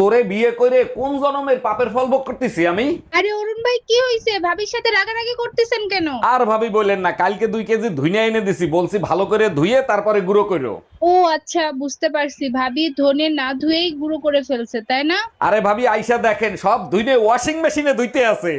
তোরে বিয়ে করে কোন জন্মের পাপের ফল ভোগ করতেছি আমি। আরে অরুণ ভাই কি হইছে, ভাবির সাথে রাগারাগি করতেছেন কেন? আর ভাবি বললেন না, কালকে 2 কেজি ধুইনা এনে দিছি, বলছি ভালো করে ধুইয়ে তারপরে গুঁড়ো করো। ও আচ্ছা, বুঝতে পারছি, ভাবি ধনে না ধুয়েই গুঁড়ো করে ফেলছে তাই না? আরে ভাবি আইসা দেখেন, সব ধুইনে ওয়াশিং মেশিনে ধুইতে আছে।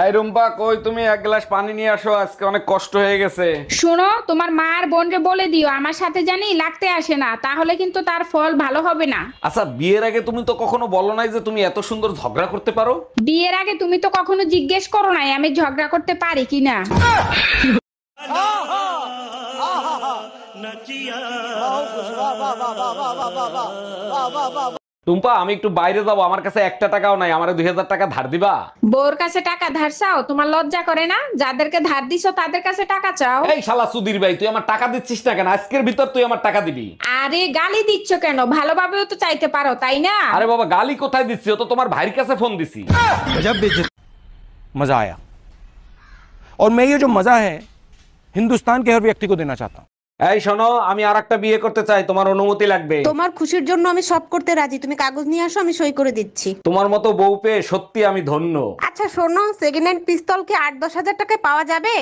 এই রুম্পা, কই তুমি? এক গ্লাস পানি নিয়ে আসো, আজকে অনেক কষ্ট হয়ে গেছে। শোনো, তোমার মা আর বোনকে বলে দিও আমার সাথে জানি লাগতে আসে না, তাহলে কিন্তু তার ফল ভালো হবে না। আচ্ছা, বিয়ের আগে তুমি তো কখনো বলো নাই যে তুমি এত সুন্দর ঝগড়া করতে পারো। বিয়ের আগে তুমি তো কখনো জিজ্ঞেস করো নাই আমি ঝগড়া করতে পারি কিনা। টুম্পা, আমি একটু বাইরে যাবো, আমার কাছে 1 টাকাও নাই, আমারে 2000 টাকা ধার দিবা? বউর কাছে টাকা ধার চাও? তোমার লজ্জা করে না? যাদেরকে ধার দিছো তাদের কাছে টাকা চাও। এই শালা সুধীর ভাই, তুই আমার টাকা দিচ্ছিস না কেন? আজকের ভিতর তুই আমার টাকা দিবি। আরে গালি দিচ্ছ কেন? ভালোভাবেও তো চাইতে পারো তাই না? আরে বাবা, গালি কোথায় দিচ্ছি? ও তো তোমার ভাইয়ের কাছে ফোন দিছি। मजा आया और मैं ये जो मजा है हिंदुस्तान के हर व्यक्ति को देना चाहता हूँ। এই শোনো, আমি আরেকটা বিয়ে করতে চাই, তোমার অনুমতি লাগবে। তোমার খুশির জন্য আমি সব করতে রাজি, তুমি কাগজ নিয়ে আসো, আমি সই করে দিচ্ছি। তোমার মতো বউ পেয়ে সত্যি আমি ধন্য। আচ্ছা শোনো, সেকেন্ড হ্যান্ড পিস্তল কি 8-10 হাজার টাকায় পাওয়া যাবে?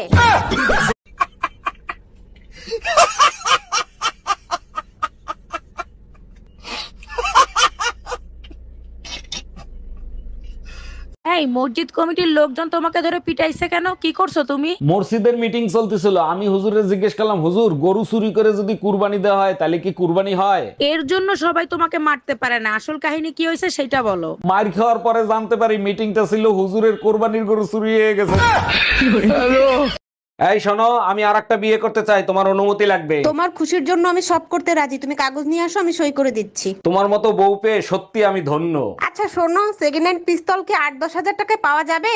এই মসজিদ কমিটির লোকজন তোমাকে ধরে পিটাইছে কেন? কি করছো তুমি? মসজিদের মিটিং চলতেছিল, আমি হুজুরে জিজ্ঞেস করলাম, হুজুর গরু চুরি করে যদি কুরবানি দেওয়া হয় তাহলে কি কুরবানি হয়? এর জন্য সবাই তোমাকে মারতে পারে না, আসল কাহিনী কি হয়েছে সেটা বলো। মার খাওয়ার পরে জানতে পারি মিটিংটা ছিল হুজুরের কোরবানির গরু চুরি হয়ে গেছে। এই শোনো, আমি আরেকটা বিয়ে করতে চাই, তোমার অনুমতি লাগবে। তোমার খুশির জন্য আমি সব করতে রাজি, তুমি কাগজ নিয়ে আসো, আমি সই করে দিচ্ছি। তোমার মতো বউ পেয়ে সত্যি আমি ধন্য। আচ্ছা শোনো, সেকেন্ড হ্যান্ড পিস্তল কি 8-10 হাজার টাকায় পাওয়া যাবে?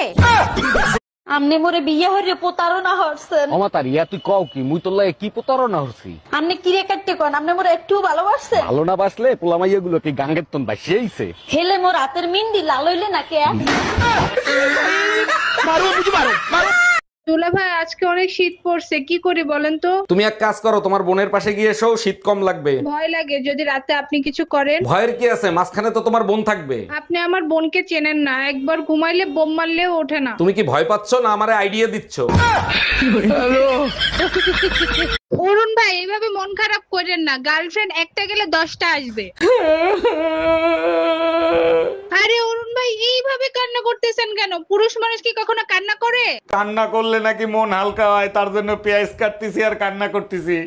আমনে মোরে বিয়ে হইরে প্রতারণা হরছেন। অমাতার ইয়া তুই কও কি? মুই তোর লাগে কি প্রতারণা হচ্ছি? আমনে কিরে কাটতে কোন? আমনে মোরে একটু ভালোবাসছেন? ভালো না বাসলে পোলামাইয়া গুলো কি গাঙ্গের তন বাসিয়েছে? হেলে মোর হাতের মিন্দি লাল হইলে নাকি? দুলা ভাই, আজকে অনেক শীত পড়ছে, কি করি বলেন তো? তুমি এক কাজ করো, তোমার বোনের পাশে গিয়ে এসো, শীত কম লাগবে। ভয় লাগে যদি রাতে আপনি কিছু করেন। ভয়ের কি আছে? মাঝখানে তো তোমার বোন থাকবে। আপনি আমার বোনকে চেনেন না, একবার ঘুমাইলে বোম মারলেও ওঠে না। তুমি কি ভয় পাচ্ছ না আমারে আইডিয়া দিচ্ছ? অরুণ ভাই, এইভাবে মন খারাপ করেন না, গার্লফ্রেন্ড একটা গেলে 10টা আসবে। আরে অরুণ ভাই, এইভাবে কান্না করতেছেন কেন? পুরুষ মানুষ কি কখনো কান্না করে? কান্না করলে নাকি মন হালকা হয়, তার জন্য পেঁয়াজ কাটতেছি আর কান্না করতেছি।